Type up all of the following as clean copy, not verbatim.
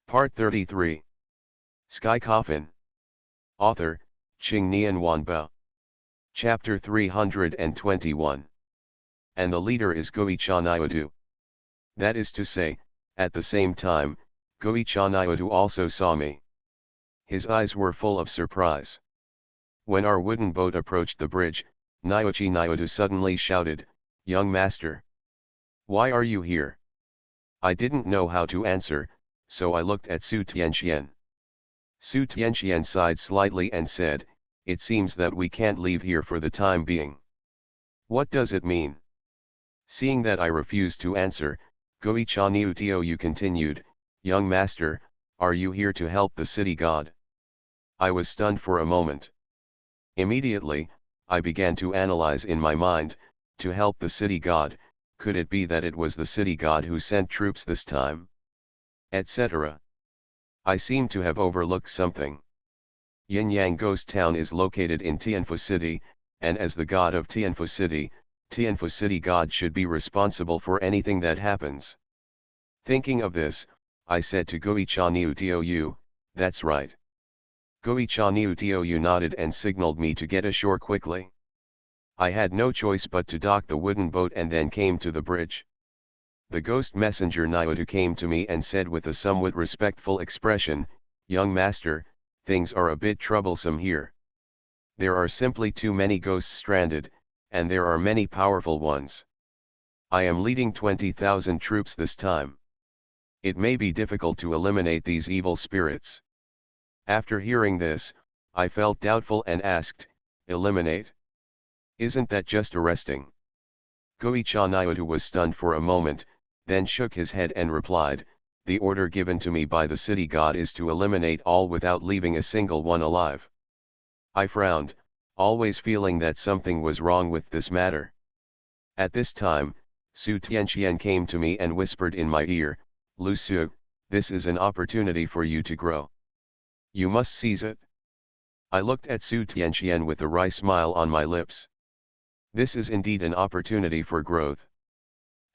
Part 33. Sky Coffin. Author, Qing Nian Wanbao. Chapter 321. And the leader is Goichan Iodu. That is to say, at the same time, Goichan Iodu also saw me. His eyes were full of surprise. When our wooden boat approached the bridge, Nyochi Nyodu suddenly shouted, "Young master! Why are you here?" I didn't know how to answer, so I looked at Su Tianxian. Su Tianxian sighed slightly and said, "It seems that we can't leave here for the time being." "What does it mean?" Seeing that I refused to answer, Goichan Yu continued, "Young master, are you here to help the city god?" I was stunned for a moment. Immediately, I began to analyze in my mind, to help the city god, could it be that it was the city god who sent troops this time? Etc. I seem to have overlooked something. Yin-Yang Ghost Town is located in Tianfu City, and as the god of Tianfu City, Tianfu City god should be responsible for anything that happens. Thinking of this, I said to Goichan Yu, "That's right." Goichan Yu nodded and signaled me to get ashore quickly. I had no choice but to dock the wooden boat and then came to the bridge. The ghost messenger Nyodu came to me and said with a somewhat respectful expression, "Young master, things are a bit troublesome here. There are simply too many ghosts stranded, and there are many powerful ones. I am leading 20,000 troops this time. It may be difficult to eliminate these evil spirits." After hearing this, I felt doubtful and asked, "Eliminate? Isn't that just arresting?" Goichan Iodu was stunned for a moment, then shook his head and replied, "The order given to me by the city god is to eliminate all without leaving a single one alive." I frowned, always feeling that something was wrong with this matter. At this time, Su Tianxian came to me and whispered in my ear, "Lu Su, this is an opportunity for you to grow. You must seize it." I looked at Su Tianxian with a wry smile on my lips. This is indeed an opportunity for growth.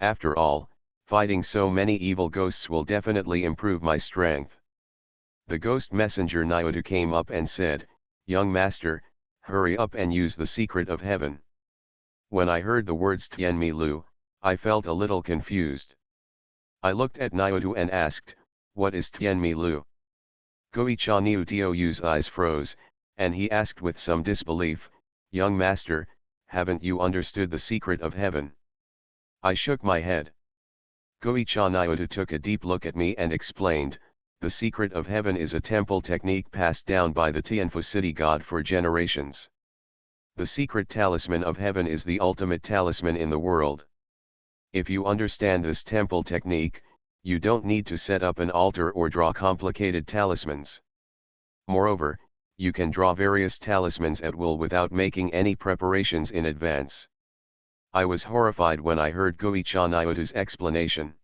After all, fighting so many evil ghosts will definitely improve my strength. The ghost messenger Nyodu came up and said, "Young master, hurry up and use the secret of heaven." When I heard the words Tianmi Lu, I felt a little confused. I looked at Nyodu and asked, "What is Tianmi Lu?" Goichan Yu's eyes froze, and he asked with some disbelief, "Young master, haven't you understood the secret of heaven?" I shook my head. Goichan Iodu took a deep look at me and explained, "The secret of heaven is a temple technique passed down by the Tianfu city god for generations. The secret talisman of heaven is the ultimate talisman in the world. If you understand this temple technique, you don't need to set up an altar or draw complicated talismans. Moreover, you can draw various talismans at will without making any preparations in advance." I was horrified when I heard Goichan Iodu's explanation.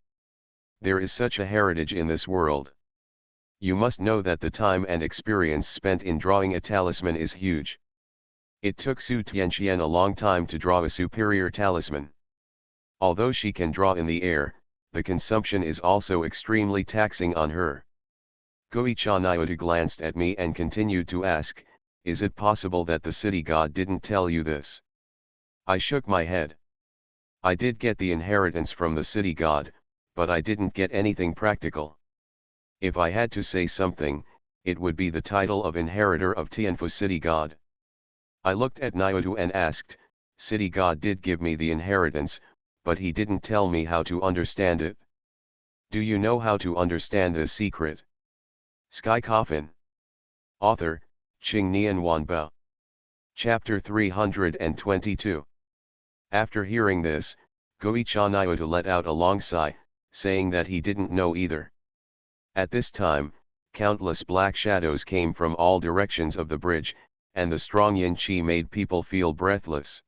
There is such a heritage in this world. You must know that the time and experience spent in drawing a talisman is huge. It took Su Tianxian a long time to draw a superior talisman. Although she can draw in the air, the consumption is also extremely taxing on her. Goichan Iodu glanced at me and continued to ask, "Is it possible that the city god didn't tell you this?" I shook my head. I did get the inheritance from the city god, but I didn't get anything practical. If I had to say something, it would be the title of inheritor of Tianfu city god. I looked at Nyodu and asked, "City god did give me the inheritance, but he didn't tell me how to understand it. Do you know how to understand this secret?" Sky Coffin. Author, Qing Nian Wanbao. Chapter 322. After hearing this, Goichan Iodu let out a long sigh, saying that he didn't know either. At this time, countless black shadows came from all directions of the bridge, and the strong yin qi made people feel breathless.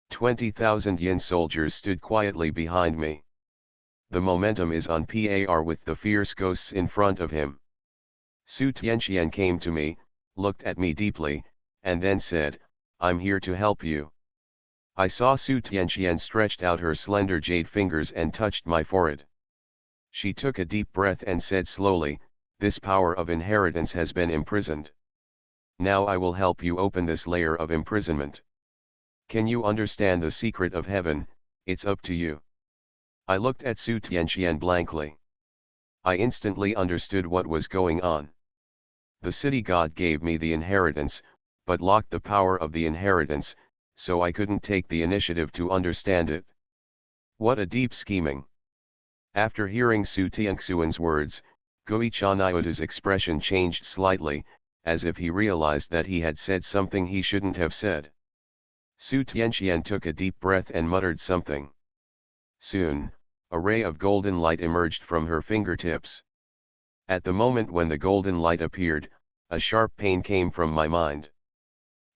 20,000 yin soldiers stood quietly behind me. The momentum is on par with the fierce ghosts in front of him. Su Tianxian came to me, looked at me deeply, and then said, "I'm here to help you." I saw Su Tianxian stretched out her slender jade fingers and touched my forehead. She took a deep breath and said slowly, This power of inheritance has been imprisoned. Now I will help you open this layer of imprisonment. Can you understand the secret of heaven? It's up to you. I looked at Su Tianqian blankly. I instantly understood what was going on. The city god gave me the inheritance, but locked the power of the inheritance, so I couldn't take the initiative to understand it. What a deep scheming. After hearing Su Tianxian's words, Goichaniotu's expression changed slightly, as if he realized that he had said something he shouldn't have said. Su Tianqian took a deep breath and muttered something. Soon, a ray of golden light emerged from her fingertips. At the moment when the golden light appeared, a sharp pain came from my mind.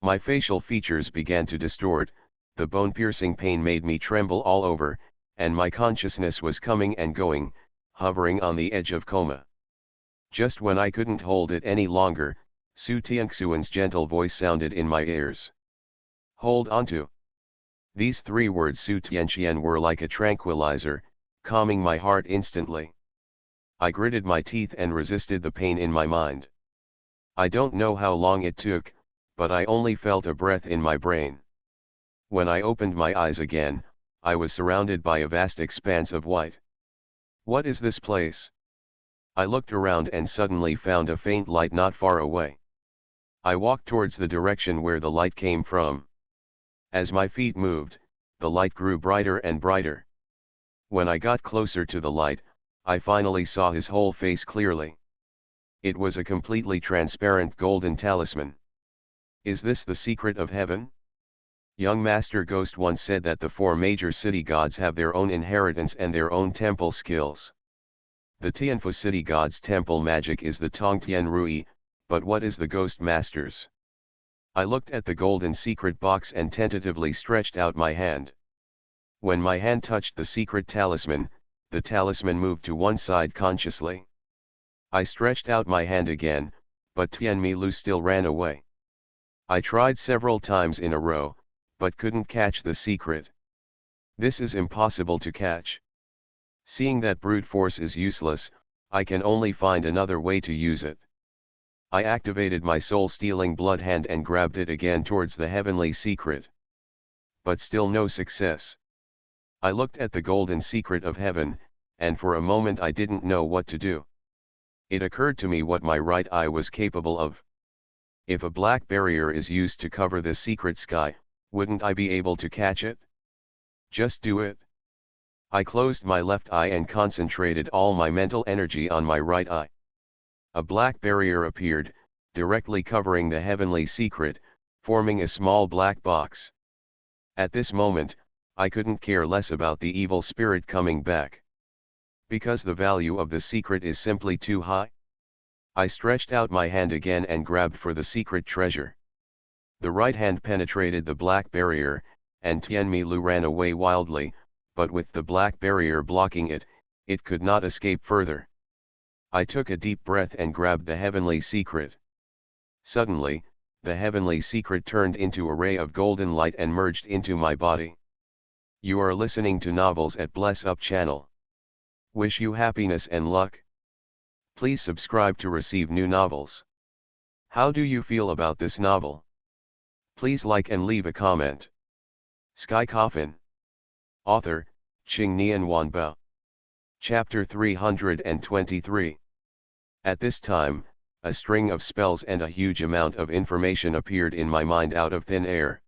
My facial features began to distort, the bone-piercing pain made me tremble all over, and my consciousness was coming and going, hovering on the edge of coma. Just when I couldn't hold it any longer, Su Tianxian's gentle voice sounded in my ears. Hold on to. These 3 words Su Tianqian were like a tranquilizer, calming my heart instantly. I gritted my teeth and resisted the pain in my mind. I don't know how long it took, but I only felt a breath in my brain. When I opened my eyes again, I was surrounded by a vast expanse of white. What is this place? I looked around and suddenly found a faint light not far away. I walked towards the direction where the light came from. As my feet moved, the light grew brighter and brighter. When I got closer to the light, I finally saw his whole face clearly. It was a completely transparent golden talisman. Is this the secret of heaven? Young Master Ghost once said that the 4 major city gods have their own inheritance and their own temple skills. The Tianfu city god's temple magic is the Tongtian Rui, but what is the Ghost Master's? I looked at the golden secret box and tentatively stretched out my hand. When my hand touched the secret talisman, the talisman moved to one side consciously. I stretched out my hand again, but Tianmilu still ran away. I tried several times in a row, but couldn't catch the secret. This is impossible to catch. Seeing that brute force is useless, I can only find another way to use it. I activated my soul-stealing blood hand and grabbed it again towards the heavenly secret. But still no success. I looked at the golden secret of heaven, and for a moment I didn't know what to do. It occurred to me what my right eye was capable of. If a black barrier is used to cover the secret sky, wouldn't I be able to catch it? Just do it. I closed my left eye and concentrated all my mental energy on my right eye. A black barrier appeared, directly covering the heavenly secret, forming a small black box. At this moment, I couldn't care less about the evil spirit coming back. Because the value of the secret is simply too high. I stretched out my hand again and grabbed for the secret treasure. The right hand penetrated the black barrier, and Tianmilu ran away wildly, but with the black barrier blocking it, it could not escape further. I took a deep breath and grabbed the heavenly secret. Suddenly, the heavenly secret turned into a ray of golden light and merged into my body. You are listening to Novels at Bless Up channel. Wish you happiness and luck. Please subscribe to receive new novels. How do you feel about this novel? Please like and leave a comment. Sky Coffin. Author, Qingnian Wanbao. Chapter 323. At this time, a string of spells and a huge amount of information appeared in my mind out of thin air.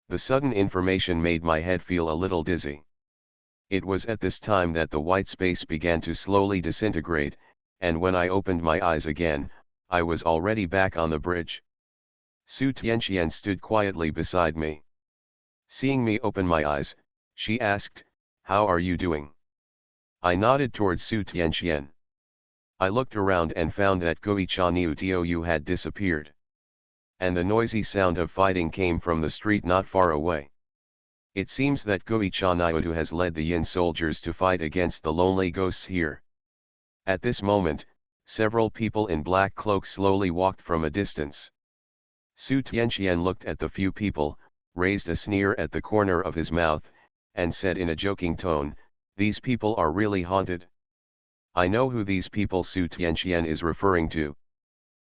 The sudden information made my head feel a little dizzy. It was at this time that the white space began to slowly disintegrate, and when I opened my eyes again, I was already back on the bridge. Su Tianqian stood quietly beside me. Seeing me open my eyes, she asked, "How are you doing?" I nodded towards Su Tianqian. I looked around and found that Goichaniotu had disappeared. And the noisy sound of fighting came from the street not far away. It seems that Goichaniotu has led the Yin soldiers to fight against the lonely ghosts here. At this moment, several people in black cloaks slowly walked from a distance. Su Tianqian looked at the few people, raised a sneer at the corner of his mouth, and said in a joking tone, "These people are really haunted." I know who these people Su Tianqian is referring to.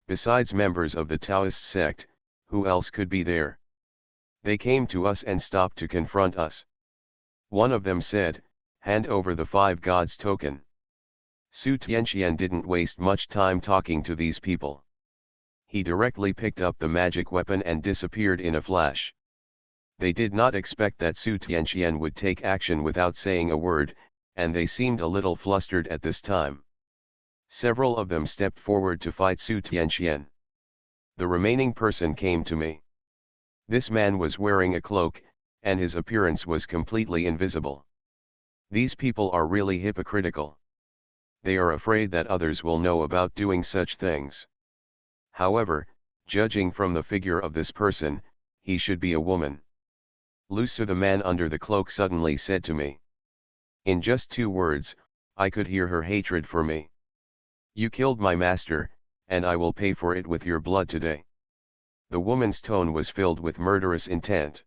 Besides members of the Taoist sect, who else could be there? They came to us and stopped to confront us. One of them said, "Hand over the 5 gods token." Su Tianqian didn't waste much time talking to these people. He directly picked up the magic weapon and disappeared in a flash. They did not expect that Su Tianqian would take action without saying a word, and they seemed a little flustered at this time. Several of them stepped forward to fight Su Tianqian. The remaining person came to me. This man was wearing a cloak, and his appearance was completely invisible. These people are really hypocritical. They are afraid that others will know about doing such things. However, judging from the figure of this person, he should be a woman. Lusa, the man under the cloak, suddenly said to me. In just 2 words, I could hear her hatred for me. "You killed my master, and I will pay for it with your blood today." The woman's tone was filled with murderous intent.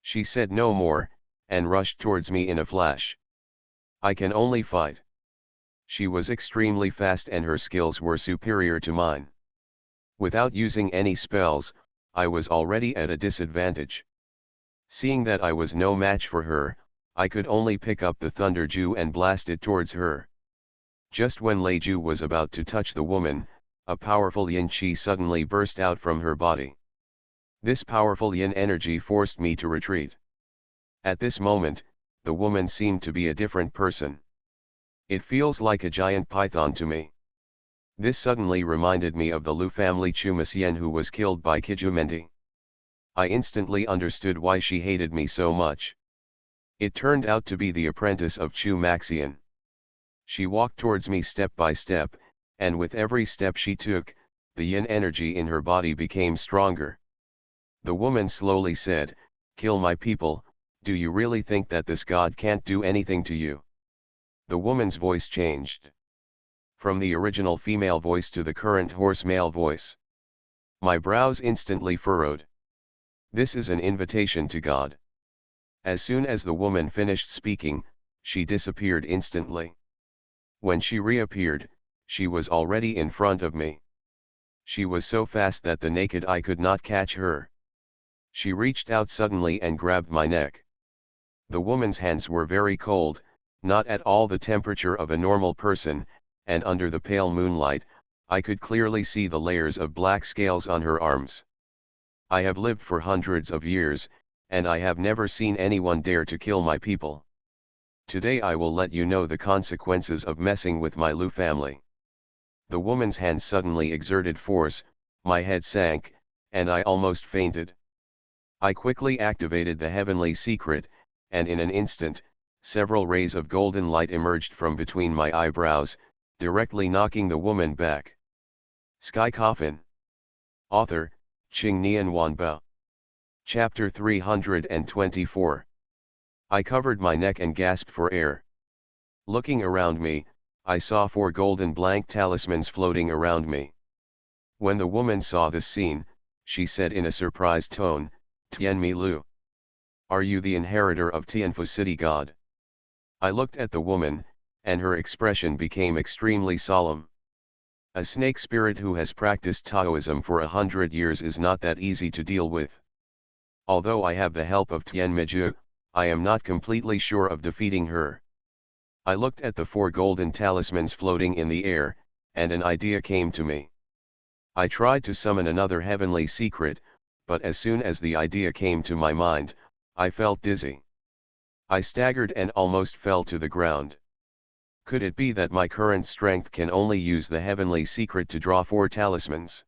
She said no more, and rushed towards me in a flash. I can only fight. She was extremely fast and her skills were superior to mine. Without using any spells, I was already at a disadvantage. Seeing that I was no match for her, I could only pick up the Thunder Ju and blast it towards her. Just when Lei Ju was about to touch the woman, a powerful yin qi suddenly burst out from her body. This powerful yin energy forced me to retreat. At this moment, the woman seemed to be a different person. It feels like a giant python to me. This suddenly reminded me of the Lu family Chu Masian who was killed by Kijumendi. I instantly understood why she hated me so much. It turned out to be the apprentice of Chu Maxian. She walked towards me step by step, and with every step she took, the yin energy in her body became stronger. The woman slowly said, "Kill my people, do you really think that this god can't do anything to you?" The woman's voice changed. From the original female voice to the current hoarse male voice. My brows instantly furrowed. This is an invitation to God. As soon as the woman finished speaking, she disappeared instantly. When she reappeared, she was already in front of me. She was so fast that the naked eye could not catch her. She reached out suddenly and grabbed my neck. The woman's hands were very cold, not at all the temperature of a normal person, and under the pale moonlight, I could clearly see the layers of black scales on her arms. I have lived for hundreds of years, and I have never seen anyone dare to kill my people. Today I will let you know the consequences of messing with my Lu family. The woman's hands suddenly exerted force, my head sank, and I almost fainted. I quickly activated the heavenly secret, and in an instant, several rays of golden light emerged from between my eyebrows, directly knocking the woman back. Sky Coffin. Author, Qingnian Wanbao. Chapter 324. I covered my neck and gasped for air. Looking around me, I saw 4 golden blank talismans floating around me. When the woman saw this scene, she said in a surprised tone, "Tianmi Lu. Are you the inheritor of Tianfu City God?" I looked at the woman, and her expression became extremely solemn. A snake spirit who has practiced Taoism for 100 years is not that easy to deal with. Although I have the help of Tianmiju, I am not completely sure of defeating her. I looked at the 4 golden talismans floating in the air, and an idea came to me. I tried to summon another heavenly secret, but as soon as the idea came to my mind, I felt dizzy. I staggered and almost fell to the ground. Could it be that my current strength can only use the heavenly secret to draw 4 talismans?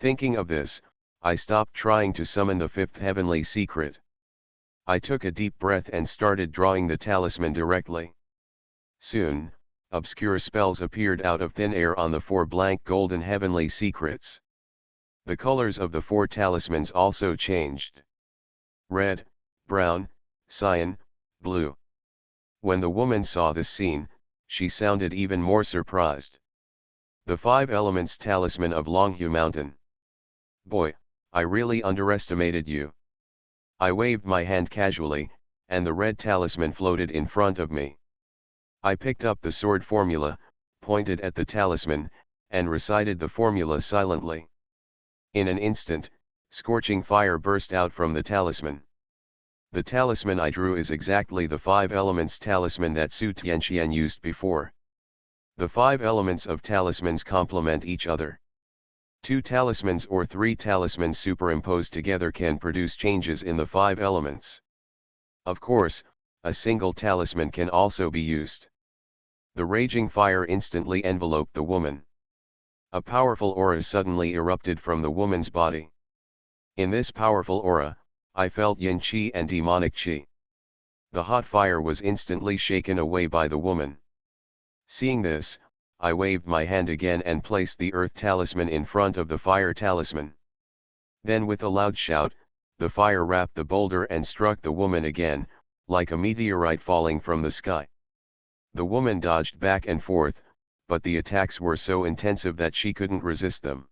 Thinking of this, I stopped trying to summon the 5th heavenly secret. I took a deep breath and started drawing the talisman directly. Soon, obscure spells appeared out of thin air on the 4 blank golden heavenly secrets. The colors of the 4 talismans also changed. Red, brown, cyan, blue. When the woman saw this scene, she sounded even more surprised. The 5 elements talisman of Longhu Mountain. Boy, I really underestimated you. I waved my hand casually, and the red talisman floated in front of me. I picked up the sword formula, pointed at the talisman, and recited the formula silently. In an instant, scorching fire burst out from the talisman. The talisman I drew is exactly the 5 elements talisman that Su Tianqian used before. The 5 elements of talismans complement each other. 2 talismans or 3 talismans superimposed together can produce changes in the 5 elements. Of course, a single talisman can also be used. The raging fire instantly enveloped the woman. A powerful aura suddenly erupted from the woman's body. In this powerful aura, I felt yin qi and demonic qi. The hot fire was instantly shaken away by the woman. Seeing this, I waved my hand again and placed the earth talisman in front of the fire talisman. Then with a loud shout, the fire wrapped the boulder and struck the woman again, like a meteorite falling from the sky. The woman dodged back and forth, but the attacks were so intensive that she couldn't resist them.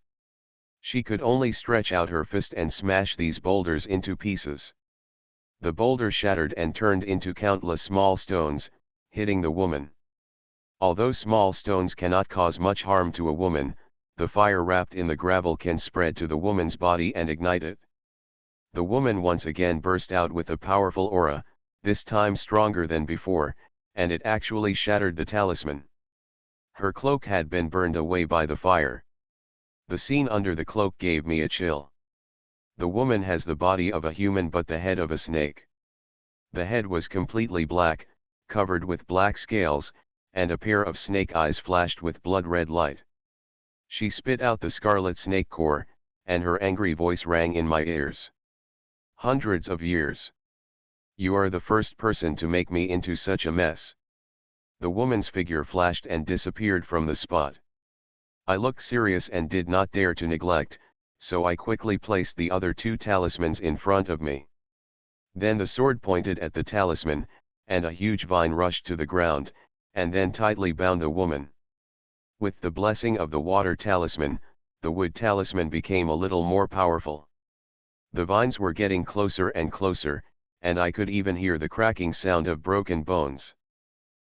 She could only stretch out her fist and smash these boulders into pieces. The boulder shattered and turned into countless small stones, hitting the woman. Although small stones cannot cause much harm to a woman, the fire wrapped in the gravel can spread to the woman's body and ignite it. The woman once again burst out with a powerful aura, this time stronger than before, and it actually shattered the talisman. Her cloak had been burned away by the fire. The scene under the cloak gave me a chill. The woman has the body of a human but the head of a snake. The head was completely black, covered with black scales, and a pair of snake eyes flashed with blood-red light. She spit out the scarlet snake core, and her angry voice rang in my ears. Hundreds of years. You are the first person to make me into such a mess. The woman's figure flashed and disappeared from the spot. I looked serious and did not dare to neglect, so I quickly placed the other 2 talismans in front of me. Then the sword pointed at the talisman, and a huge vine rushed to the ground, and then tightly bound the woman. With the blessing of the water talisman, the wood talisman became a little more powerful. The vines were getting closer and closer, and I could even hear the cracking sound of broken bones.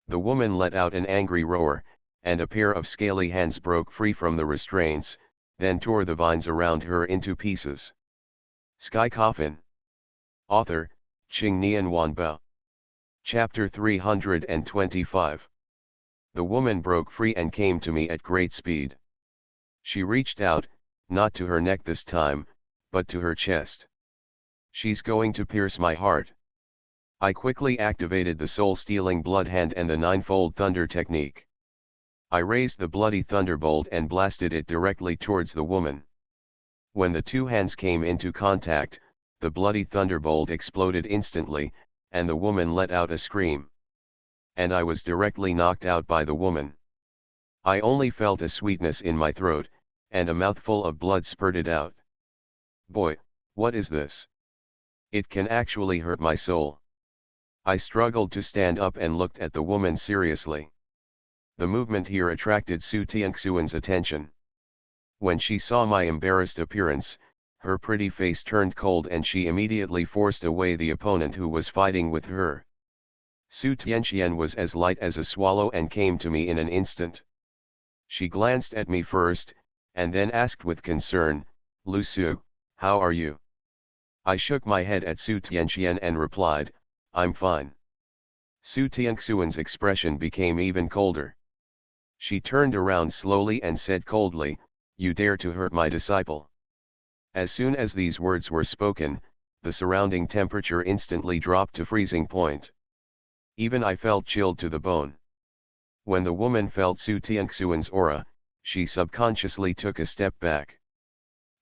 The woman let out an angry roar, and a pair of scaly hands broke free from the restraints, then tore the vines around her into pieces. Sky Coffin. Author, Qingnian Wanbao. Chapter 325. The woman broke free and came to me at great speed. She reached out, not to her neck this time, but to her chest. She's going to pierce my heart. I quickly activated the soul-stealing blood hand and the 9-fold thunder technique. I raised the bloody thunderbolt and blasted it directly towards the woman. When the 2 hands came into contact, the bloody thunderbolt exploded instantly, and the woman let out a scream. And I was directly knocked out by the woman. I only felt a sweetness in my throat, and a mouthful of blood spurted out. Boy, what is this? It can actually hurt my soul. I struggled to stand up and looked at the woman seriously. The movement here attracted Su Tianxuan's attention. When she saw my embarrassed appearance, her pretty face turned cold and she immediately forced away the opponent who was fighting with her. Su Tianqian was as light as a swallow and came to me in an instant. She glanced at me first, and then asked with concern, "Lu Su, how are you?" I shook my head at Su Tianqian and replied, "I'm fine." Su Tianxuan's expression became even colder. She turned around slowly and said coldly, "You dare to hurt my disciple." As soon as these words were spoken, the surrounding temperature instantly dropped to freezing point. Even I felt chilled to the bone. When the woman felt Su Tianxuan's aura, she subconsciously took a step back.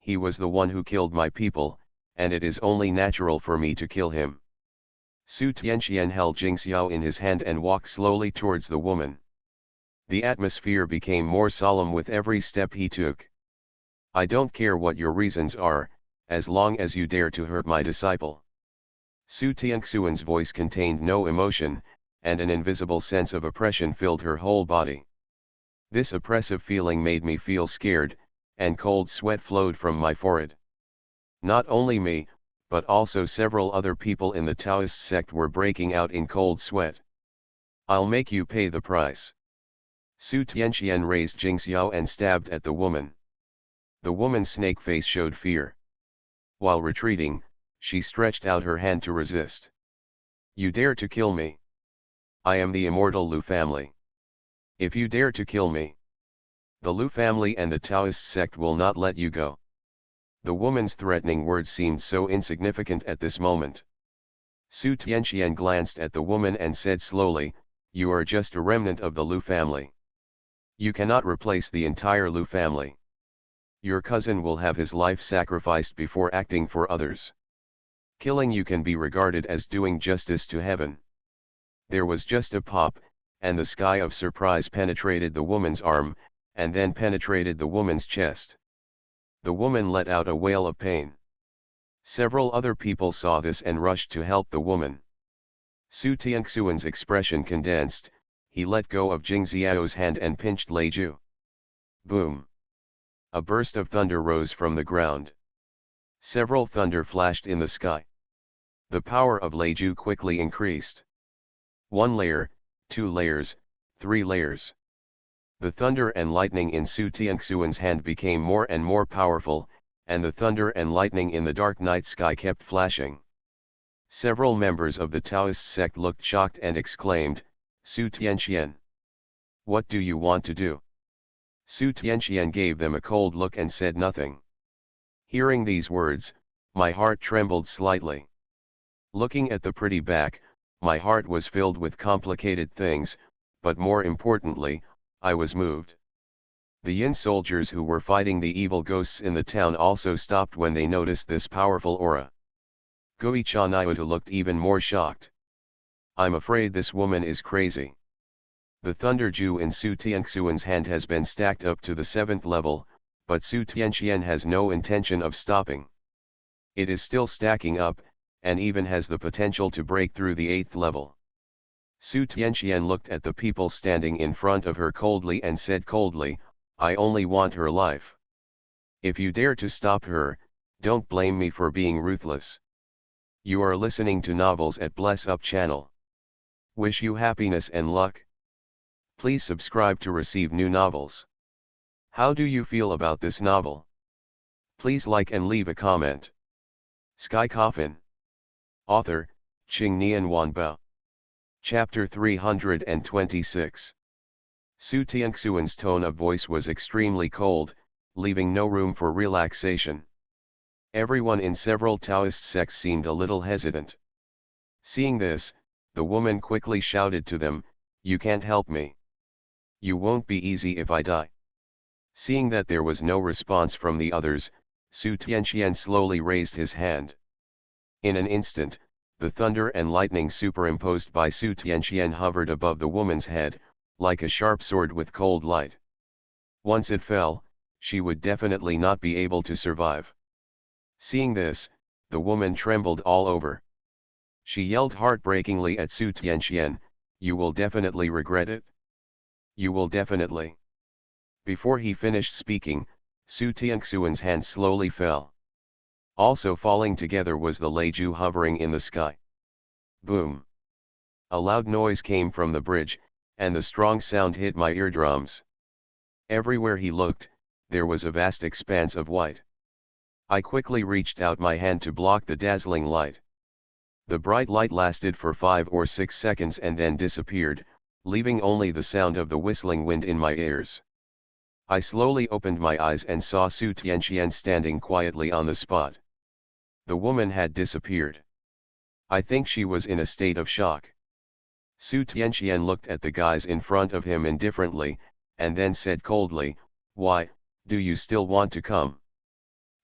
He was the one who killed my people, and it is only natural for me to kill him. Su Tianqian held Jingxiao in his hand and walked slowly towards the woman. The atmosphere became more solemn with every step he took. "I don't care what your reasons are, as long as you dare to hurt my disciple." Su Tianxuan's voice contained no emotion, and an invisible sense of oppression filled her whole body. This oppressive feeling made me feel scared, and cold sweat flowed from my forehead. Not only me, but also several other people in the Taoist sect were breaking out in cold sweat. I'll make you pay the price. Su Tianqian raised Jingxiao and stabbed at the woman. The woman's snake face showed fear. While retreating, she stretched out her hand to resist. You dare to kill me? I am the immortal Lu family. If you dare to kill me, the Lu family and the Taoist sect will not let you go. The woman's threatening words seemed so insignificant at this moment. Su Tianqian glanced at the woman and said slowly, you are just a remnant of the Lu family. You cannot replace the entire Lu family. Your cousin will have his life sacrificed before acting for others. Killing you can be regarded as doing justice to heaven. There was just a pop, and the sky of surprise penetrated the woman's arm, and then penetrated the woman's chest. The woman let out a wail of pain. Several other people saw this and rushed to help the woman. Su Tianxuan's expression condensed, he let go of Jing Xiao's hand and pinched Lei Ju. Boom! A burst of thunder rose from the ground. Several thunder flashed in the sky. The power of Lei Ju quickly increased. 1 layer, 2 layers, 3 layers. The thunder and lightning in Su Tianxuan's hand became more and more powerful, and the thunder and lightning in the dark night sky kept flashing. Several members of the Taoist sect looked shocked and exclaimed, Su Tianqian, what do you want to do? Su Tianqian gave them a cold look and said nothing. Hearing these words, my heart trembled slightly. Looking at the pretty back, my heart was filled with complicated things, but more importantly, I was moved. The Yin soldiers who were fighting the evil ghosts in the town also stopped when they noticed this powerful aura. Guichaniotu looked even more shocked. I'm afraid this woman is crazy. The Thunder Ju in Su Tianxuan's hand has been stacked up to the 7th level, but Su Tianqian has no intention of stopping. It is still stacking up, and even has the potential to break through the 8th level. Su Tianqian looked at the people standing in front of her coldly and said coldly, I only want her life. If you dare to stop her, don't blame me for being ruthless. You are listening to Novels at Bless Up channel. Wish you happiness and luck. Please subscribe to receive new novels. How do you feel about this novel? Please like and leave a comment. Sky Coffin. Author, Qingnian Wanbao. Chapter 326. Su Tianxuan's tone of voice was extremely cold, leaving no room for relaxation. Everyone in several Taoist sects seemed a little hesitant. Seeing this, the woman quickly shouted to them, you can't help me. You won't be easy if I die. Seeing that there was no response from the others, Su Tianqian slowly raised his hand. In an instant, the thunder and lightning superimposed by Su Tianqian hovered above the woman's head, like a sharp sword with cold light. Once it fell, she would definitely not be able to survive. Seeing this, the woman trembled all over. She yelled heartbreakingly at Su Tianqian, you will definitely regret it. You will definitely. Before he finished speaking, Su Tianxuan's hand slowly fell. Also falling together was the Lei Ju hovering in the sky. Boom! A loud noise came from the bridge, and the strong sound hit my eardrums. Everywhere he looked, there was a vast expanse of white. I quickly reached out my hand to block the dazzling light. The bright light lasted for 5 or 6 seconds and then disappeared, leaving only the sound of the whistling wind in my ears. I slowly opened my eyes and saw Su Tianqian standing quietly on the spot. The woman had disappeared. I think she was in a state of shock. Su Tianqian looked at the guys in front of him indifferently, and then said coldly, why, do you still want to come?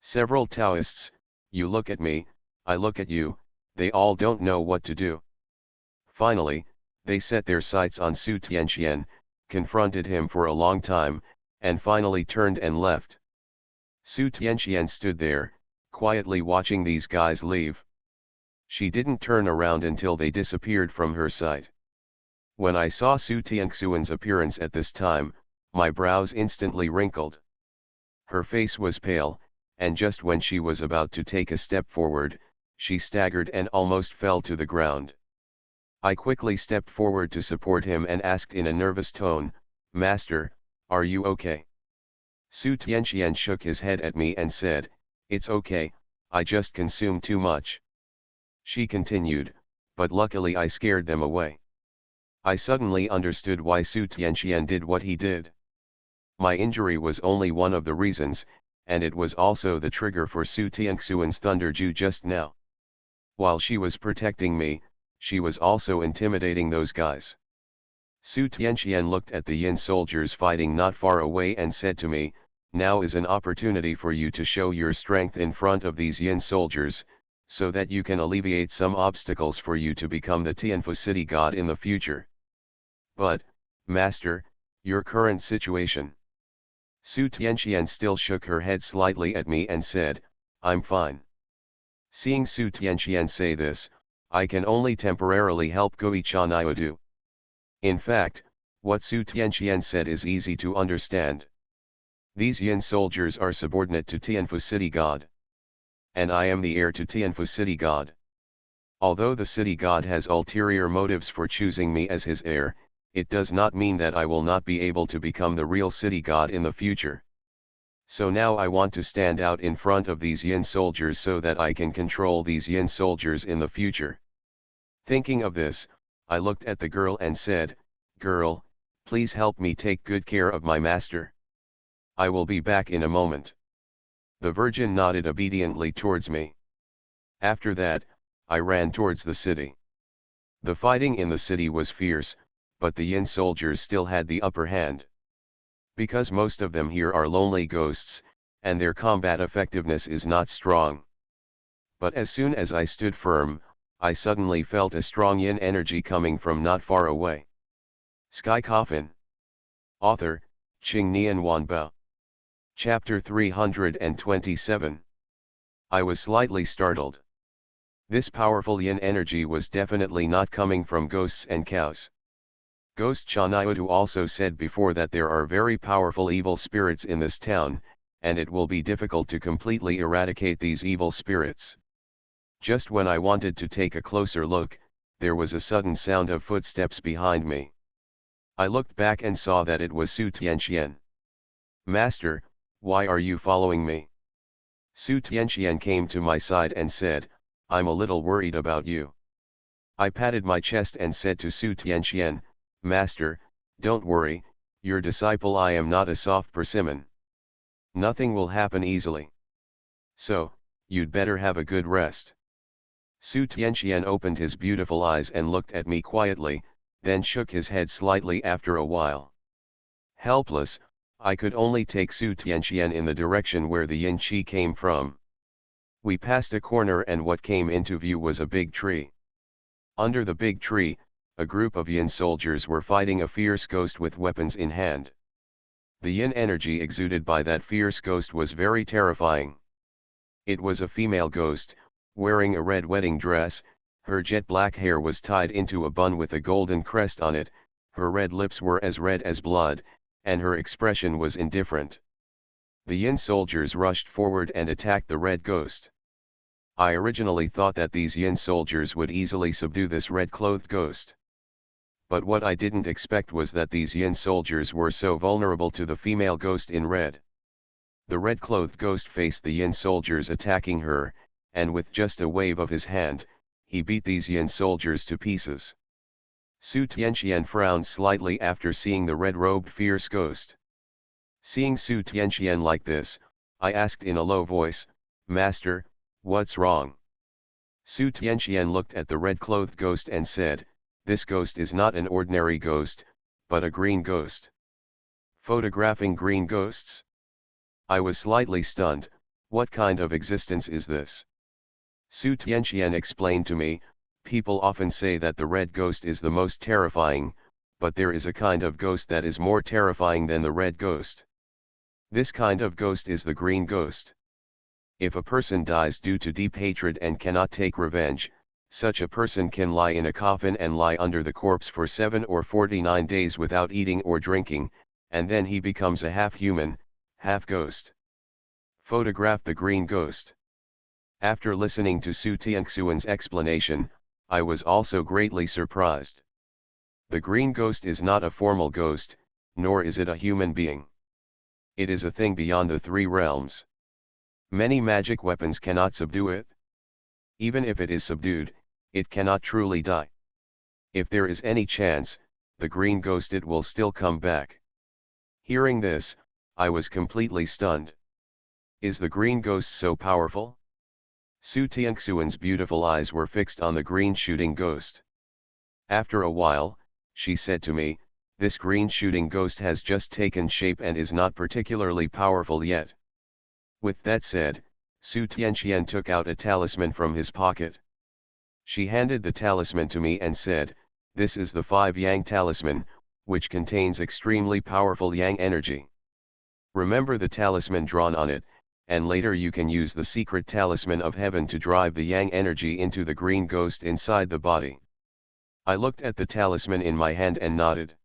Several Taoists, you look at me, I look at you, they all don't know what to do. Finally, they set their sights on Su Tianqian, confronted him for a long time, and finally turned and left. Su Tianqian stood there, quietly watching these guys leave. She didn't turn around until they disappeared from her sight. When I saw Su Tianxuan's appearance at this time, my brows instantly wrinkled. Her face was pale, and just when she was about to take a step forward, she staggered and almost fell to the ground. I quickly stepped forward to support him and asked in a nervous tone, "Master, are you okay?" Su Tianxian shook his head at me and said, "It's okay, I just consumed too much." She continued, "But luckily I scared them away." I suddenly understood why Su Tianxian did what he did. My injury was only one of the reasons, and it was also the trigger for Su Tianxuan's Thunderju just now. While she was protecting me, she was also intimidating those guys. Su Tianxian looked at the Yin soldiers fighting not far away and said to me, "Now is an opportunity for you to show your strength in front of these Yin soldiers, so that you can alleviate some obstacles for you to become the Tianfu city god in the future." "But, Master, your current situation." Su Tianxian still shook her head slightly at me and said, "I'm fine." Seeing Su Tianxian say this, I can only temporarily help Goichan Iodu. In fact, what Su Tianxian said is easy to understand. These Yin soldiers are subordinate to Tianfu city god. And I am the heir to Tianfu city god. Although the city god has ulterior motives for choosing me as his heir, it does not mean that I will not be able to become the real city god in the future. So now I want to stand out in front of these Yin soldiers so that I can control these Yin soldiers in the future. Thinking of this, I looked at the girl and said, "Girl, please help me take good care of my master. I will be back in a moment." The virgin nodded obediently towards me. After that, I ran towards the city. The fighting in the city was fierce, but the Yin soldiers still had the upper hand. Because most of them here are lonely ghosts, and their combat effectiveness is not strong. But as soon as I stood firm, I suddenly felt a strong Yin energy coming from not far away. Sky Coffin. Author, Qing Nian Wanbao. Chapter 327. I was slightly startled. This powerful Yin energy was definitely not coming from ghosts and cows. Ghost Chaniotu also said before that there are very powerful evil spirits in this town, and it will be difficult to completely eradicate these evil spirits. Just when I wanted to take a closer look, there was a sudden sound of footsteps behind me. I looked back and saw that it was Su Tianxian. "Master, why are you following me?" Su Tianxian came to my side and said, "I'm a little worried about you." I patted my chest and said to Su Tianxian, "Master, don't worry, your disciple I am not a soft persimmon. Nothing will happen easily. So, you'd better have a good rest." Su Tianxian opened his beautiful eyes and looked at me quietly, then shook his head slightly after a while. Helpless, I could only take Su Tianxian in the direction where the Yin Qi came from. We passed a corner and what came into view was a big tree. Under the big tree, a group of Yin soldiers were fighting a fierce ghost with weapons in hand. The Yin energy exuded by that fierce ghost was very terrifying. It was a female ghost, wearing a red wedding dress, her jet black hair was tied into a bun with a golden crest on it, her red lips were as red as blood, and her expression was indifferent. The Yin soldiers rushed forward and attacked the red ghost. I originally thought that these Yin soldiers would easily subdue this red-clothed ghost. But what I didn't expect was that these Yin soldiers were so vulnerable to the female ghost in red. The red-clothed ghost faced the Yin soldiers attacking her, and with just a wave of his hand, he beat these Yin soldiers to pieces. Su Tianxian frowned slightly after seeing the red-robed fierce ghost. Seeing Su Tianxian like this, I asked in a low voice, "Master, what's wrong?" Su Tianxian looked at the red-clothed ghost and said, "This ghost is not an ordinary ghost, but a green ghost." Photographing green ghosts? I was slightly stunned. What kind of existence is this? Su Tianxian explained to me, "People often say that the red ghost is the most terrifying, but there is a kind of ghost that is more terrifying than the red ghost. This kind of ghost is the green ghost. If a person dies due to deep hatred and cannot take revenge, such a person can lie in a coffin and lie under the corpse for 7 or 49 days without eating or drinking, and then he becomes a half-human, half-ghost." Photograph the green ghost. After listening to Su Tianxuan's explanation, I was also greatly surprised. The green ghost is not a formal ghost, nor is it a human being. It is a thing beyond the three realms. Many magic weapons cannot subdue it. Even if it is subdued, it cannot truly die. If there is any chance, the green ghost it will still come back. Hearing this, I was completely stunned. Is the green ghost so powerful? Su Tianxuan's beautiful eyes were fixed on the green shooting ghost. After a while, she said to me, "This green shooting ghost has just taken shape and is not particularly powerful yet." With that said, Su Tianxian took out a talisman from his pocket. She handed the talisman to me and said, "This is the 5 Yang talisman, which contains extremely powerful Yang energy. Remember the talisman drawn on it, and later you can use the secret talisman of heaven to drive the Yang energy into the green ghost inside the body." I looked at the talisman in my hand and nodded.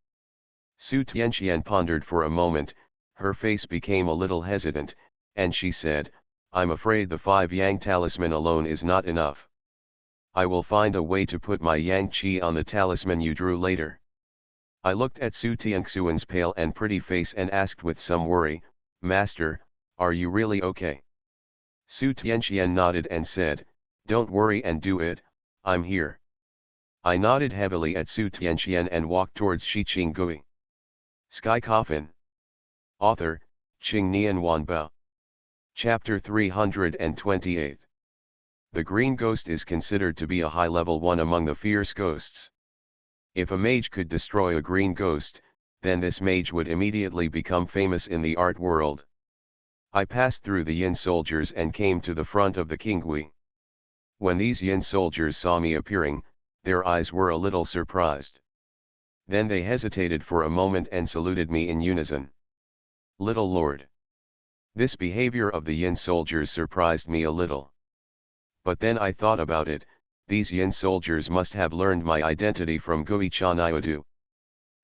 Su Tianxian pondered for a moment, her face became a little hesitant, and she said, "I'm afraid the 5 Yang talisman alone is not enough. I will find a way to put my Yang Qi on the talisman you drew later." I looked at Su Tianxuan's pale and pretty face and asked with some worry, "Master, are you really okay?" Su Tianxian nodded and said, "Don't worry and do it, I'm here." I nodded heavily at Su Tianxian and walked towards Shiqing Gui. Sky Coffin. Author, Qing Nian Wanbao. Chapter 328. The green ghost is considered to be a high-level one among the fierce ghosts. If a mage could destroy a green ghost, then this mage would immediately become famous in the art world. I passed through the Yin soldiers and came to the front of the Qinghui. When these Yin soldiers saw me appearing, their eyes were a little surprised. Then they hesitated for a moment and saluted me in unison. "Little Lord." This behavior of the Yin soldiers surprised me a little. But then I thought about it, these Yin soldiers must have learned my identity from Gui Chaniodu.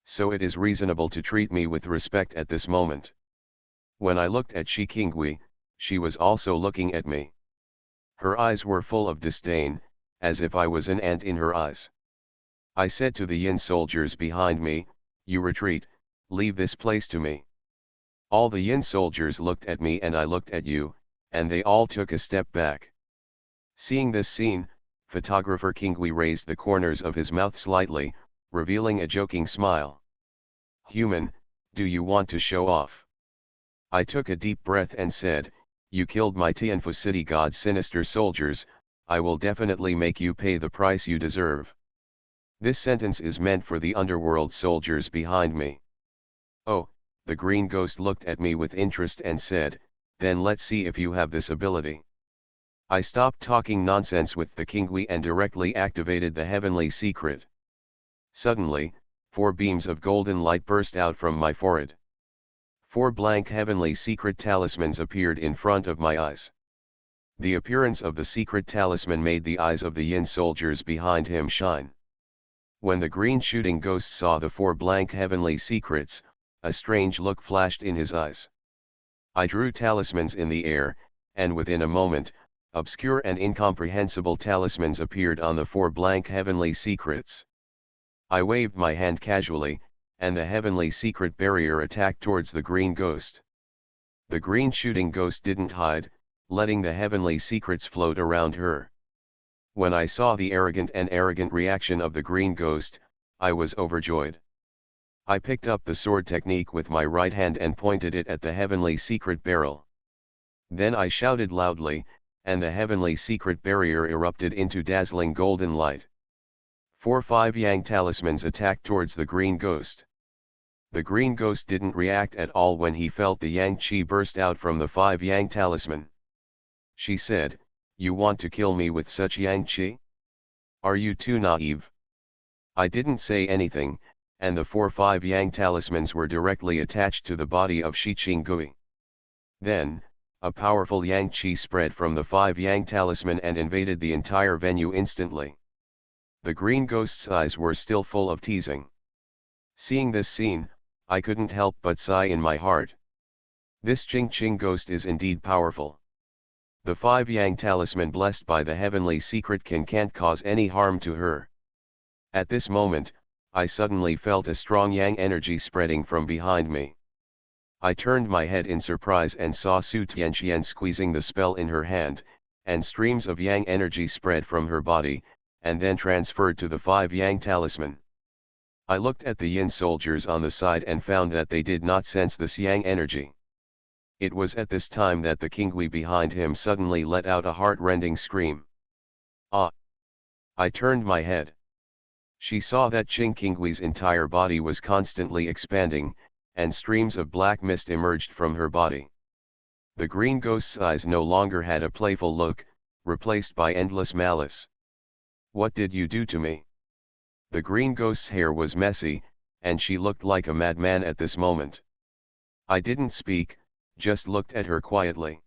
So it is reasonable to treat me with respect at this moment. When I looked at Shi Qinghui, she was also looking at me. Her eyes were full of disdain, as if I was an ant in her eyes. I said to the Yin soldiers behind me, "You retreat, leave this place to me." All the Yin soldiers looked at me and I looked at you, and they all took a step back. Seeing this scene, photographer Qinghui raised the corners of his mouth slightly, revealing a joking smile. "Human, do you want to show off?" I took a deep breath and said, "You killed my Tianfu city god's sinister soldiers, I will definitely make you pay the price you deserve." This sentence is meant for the underworld soldiers behind me. "Oh," the green ghost looked at me with interest and said, "Then let's see if you have this ability." I stopped talking nonsense with the Qinghui and directly activated the heavenly secret. Suddenly, 4 beams of golden light burst out from my forehead. 4 blank heavenly secret talismans appeared in front of my eyes. The appearance of the secret talisman made the eyes of the Yin soldiers behind him shine. When the green shooting ghost saw the 4 blank heavenly secrets, a strange look flashed in his eyes. I drew talismans in the air, and within a moment, obscure and incomprehensible talismans appeared on the 4 blank heavenly secrets. I waved my hand casually, and the heavenly secret barrier attacked towards the green ghost. The green shooting ghost didn't hide, letting the heavenly secrets float around her. When I saw the arrogant reaction of the green ghost, I was overjoyed. I picked up the sword technique with my right hand and pointed it at the heavenly secret barrel. Then I shouted loudly, and the heavenly secret barrier erupted into dazzling golden light. 4-5 Yang talismans attacked towards the green ghost. The green ghost didn't react at all when he felt the Yang Qi burst out from the 5 Yang talisman. She said, "You want to kill me with such Yang Qi? Are you too naive?" I didn't say anything, and the 4-5 Yang talismans were directly attached to the body of Shiqing Gui. Then, a powerful Yang Qi spread from the 5 Yang talisman and invaded the entire venue instantly. The green ghost's eyes were still full of teasing. Seeing this scene, I couldn't help but sigh in my heart. This Qing ghost is indeed powerful. The 5 Yang talisman blessed by the heavenly secret can't cause any harm to her. At this moment, I suddenly felt a strong Yang energy spreading from behind me. I turned my head in surprise and saw Su Tianxian squeezing the spell in her hand, and streams of Yang energy spread from her body, and then transferred to the 5 Yang talisman. I looked at the Yin soldiers on the side and found that they did not sense this Yang energy. It was at this time that the Qinghui behind him suddenly let out a heart-rending scream. Ah! I turned my head. She saw that Qing Qinghui's entire body was constantly expanding, and streams of black mist emerged from her body. The green ghost's eyes no longer had a playful look, replaced by endless malice. What did you do to me? The green ghost's hair was messy, and she looked like a madman at this moment. I didn't speak, just looked at her quietly.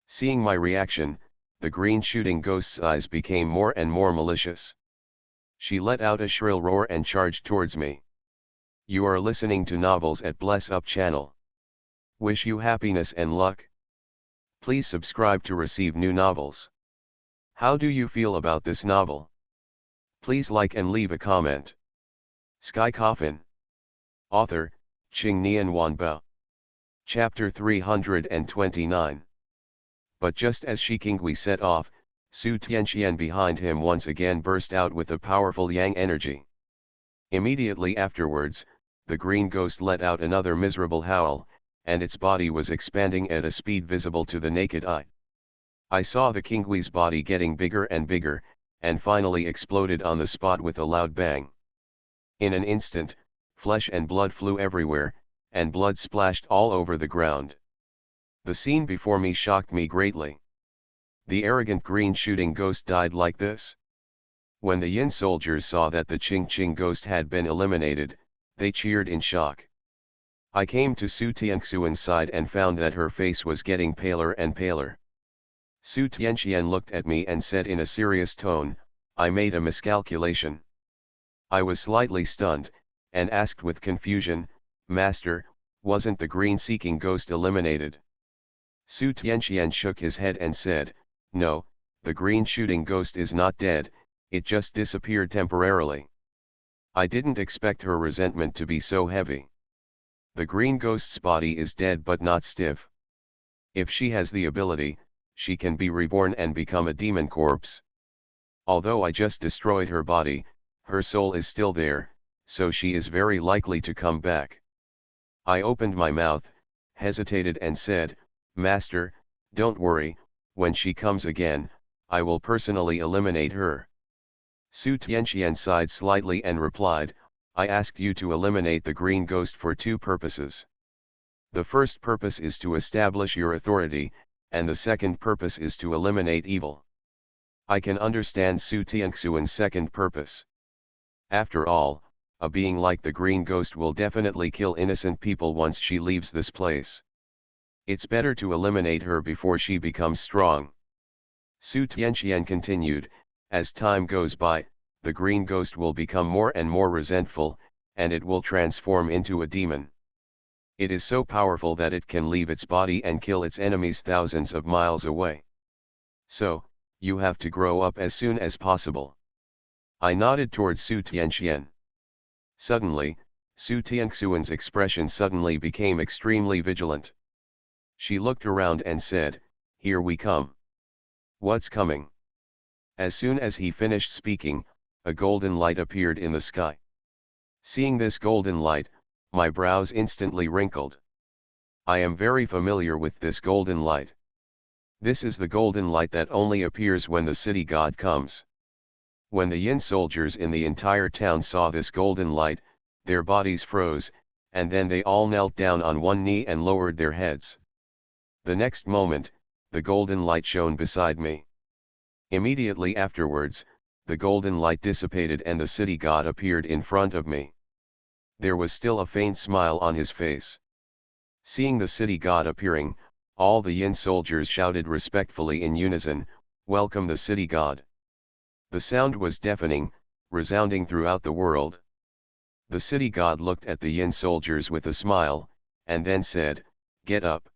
Seeing my reaction, the green shooting ghost's eyes became more and more malicious. She let out a shrill roar and charged towards me. You are listening to novels at Bless Up channel. Wish you happiness and luck. Please subscribe to receive new novels. How do you feel about this novel? Please like and leave a comment. Sky Coffin. Author, Qingnian Wanbo. Chapter 329. But just as Shi Qinghui set off, Su Tianxian behind him once again burst out with a powerful Yang energy. Immediately afterwards, the green ghost let out another miserable howl, and its body was expanding at a speed visible to the naked eye. I saw the Qinghui's body getting bigger and bigger, and finally exploded on the spot with a loud bang. In an instant, flesh and blood flew everywhere, and blood splashed all over the ground. The scene before me shocked me greatly. The arrogant green shooting ghost died like this? When the Yin soldiers saw that the Qing ghost had been eliminated, they cheered in shock. I came to Su Tianxian's side and found that her face was getting paler and paler. Su Tianxian looked at me and said in a serious tone, I made a miscalculation. I was slightly stunned, and asked with confusion, Master, wasn't the green-seeking ghost eliminated? Su Tianxian shook his head and said, No, the green-shooting ghost is not dead, it just disappeared temporarily. I didn't expect her resentment to be so heavy. The green ghost's body is dead but not stiff. If she has the ability, she can be reborn and become a demon corpse. Although I just destroyed her body, her soul is still there, so she is very likely to come back. I opened my mouth, hesitated and said, Master, don't worry, when she comes again, I will personally eliminate her. Su Tianxian sighed slightly and replied, I asked you to eliminate the green ghost for 2 purposes. The first purpose is to establish your authority, and the second purpose is to eliminate evil. I can understand Su Tianxian's second purpose. After all, a being like the green ghost will definitely kill innocent people once she leaves this place. It's better to eliminate her before she becomes strong. Su Tianxian continued, as time goes by, the green ghost will become more and more resentful, and it will transform into a demon. It is so powerful that it can leave its body and kill its enemies thousands of miles away. So, you have to grow up as soon as possible. I nodded towards Su Tianxian. Suddenly, Su Tianxian's expression suddenly became extremely vigilant. She looked around and said, Here we come. What's coming? As soon as he finished speaking, a golden light appeared in the sky. Seeing this golden light, my brows instantly wrinkled. I am very familiar with this golden light. This is the golden light that only appears when the city god comes. When the Yin soldiers in the entire town saw this golden light, their bodies froze, and then they all knelt down on one knee and lowered their heads. The next moment, the golden light shone beside me. Immediately afterwards, the golden light dissipated and the city god appeared in front of me. There was still a faint smile on his face. Seeing the city god appearing, all the Yin soldiers shouted respectfully in unison, Welcome the city god. The sound was deafening, resounding throughout the world. The city god looked at the Yin soldiers with a smile, and then said, Get up.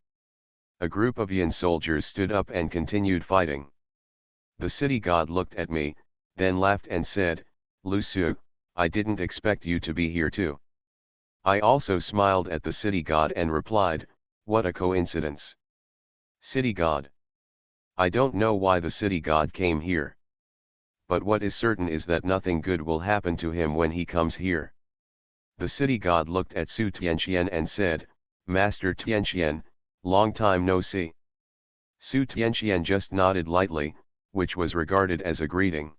A group of Yin soldiers stood up and continued fighting. The city god looked at me, then laughed and said, "Lu Su, I didn't expect you to be here too." I also smiled at the city god and replied, "What a coincidence." City god. I don't know why the city god came here. But what is certain is that nothing good will happen to him when he comes here. The city god looked at Su Tianqian and said, "Master Tianqian, long time no see." Su Tianqian just nodded lightly, which was regarded as a greeting.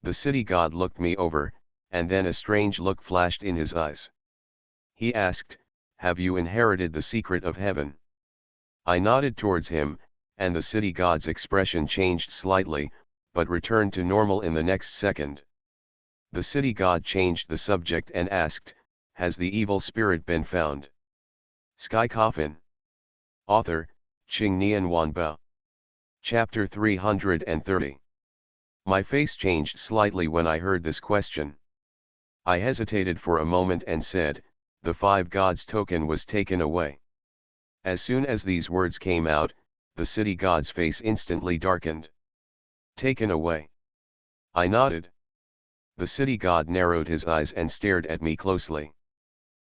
The city god looked me over, and then a strange look flashed in his eyes. He asked, "Have you inherited the secret of heaven?" I nodded towards him, and the city god's expression changed slightly, but returned to normal in the next second. The city god changed the subject and asked, "Has the evil spirit been found?" Sky Coffin. Author, Qing Nian Wanbao. Chapter 330. My face changed slightly when I heard this question. I hesitated for a moment and said, "The 5 gods token was taken away." As soon as these words came out, the city god's face instantly darkened. "Taken away?" I nodded. The city god narrowed his eyes and stared at me closely.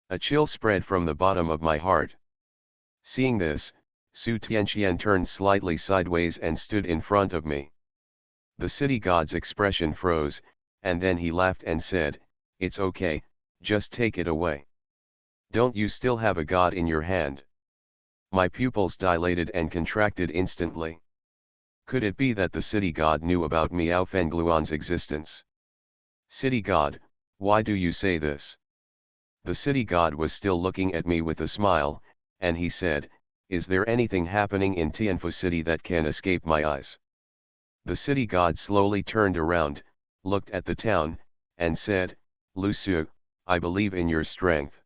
A chill spread from the bottom of my heart. Seeing this, Su Tianqian turned slightly sideways and stood in front of me. The city god's expression froze, and then he laughed and said, "It's okay, just take it away. Don't you still have a god in your hand?" My pupils dilated and contracted instantly. Could it be that the city god knew about Miao Fengluan's existence? "City god, why do you say this?" The city god was still looking at me with a smile, and he said, "Is there anything happening in Tianfu City that can escape my eyes?" The city god slowly turned around, looked at the town, and said, "Lu Su, I believe in your strength.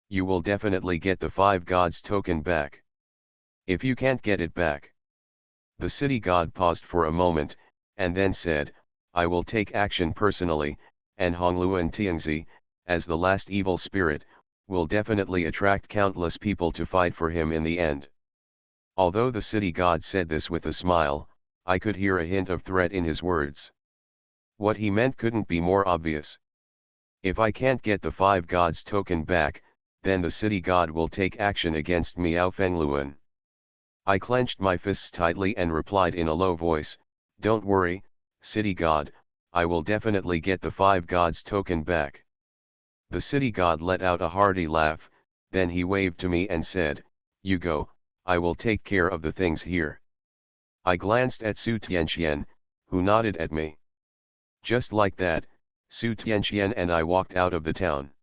You will definitely get the 5 gods token back. If you can't get it back..." The city god paused for a moment, and then said, "I will take action personally, and Hongluan Tiangzi, as the last evil spirit, will definitely attract countless people to fight for him in the end." Although the city god said this with a smile, I could hear a hint of threat in his words. What he meant couldn't be more obvious. If I can't get the 5 gods token back, then the city god will take action against Miao Fengluan. I clenched my fists tightly and replied in a low voice, "Don't worry, city god, I will definitely get the 5 gods token back." The city god let out a hearty laugh, then he waved to me and said, "You go, I will take care of the things here." I glanced at Su Tianqian, who nodded at me. Just like that, Su Tianqian and I walked out of the town.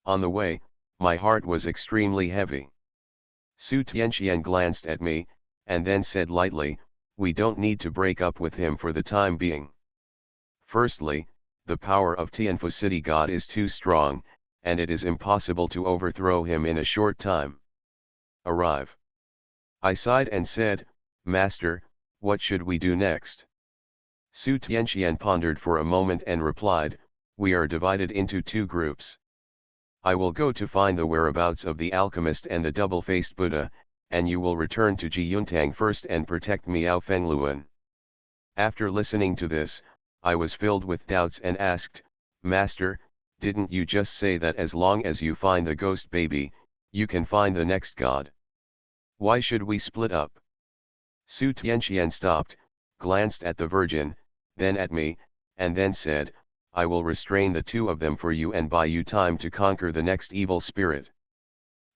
On the way, my heart was extremely heavy. Su Tianqian glanced at me, and then said lightly, "We don't need to break up with him for the time being. Firstly, the power of Tianfu City God is too strong, and it is impossible to overthrow him in a short time. Arrive." I sighed and said, "Master, what should we do next?" Su Tianqian pondered for a moment and replied, "We are divided into 2 groups. I will go to find the whereabouts of the alchemist and the double-faced Buddha, and you will return to Jiyuntang first and protect Miao Fengluan." After listening to this, I was filled with doubts and asked, "Master, didn't you just say that as long as you find the ghost baby, you can find the next god? Why should we split up?" Su Tianqian stopped, glanced at the Virgin, then at me, and then said, "I will restrain the 2 of them for you and buy you time to conquer the next evil spirit."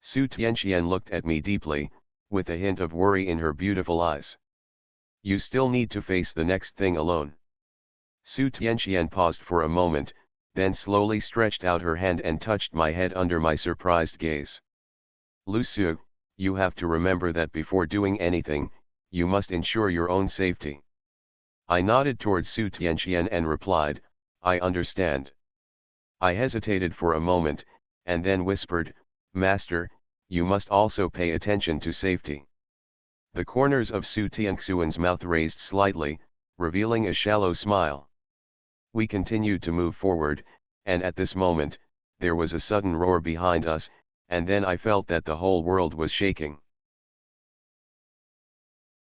Su Tianqian looked at me deeply, with a hint of worry in her beautiful eyes. "You still need to face the next thing alone." Su Tianqian paused for a moment, then slowly stretched out her hand and touched my head under my surprised gaze. "Lu Su, you have to remember that before doing anything, you must ensure your own safety." I nodded towards Su Tianqian and replied, "I understand." I hesitated for a moment, and then whispered, "Master, you must also pay attention to safety." The corners of Su Tianxuan's mouth raised slightly, revealing a shallow smile. We continued to move forward, and at this moment, there was a sudden roar behind us, and then I felt that the whole world was shaking.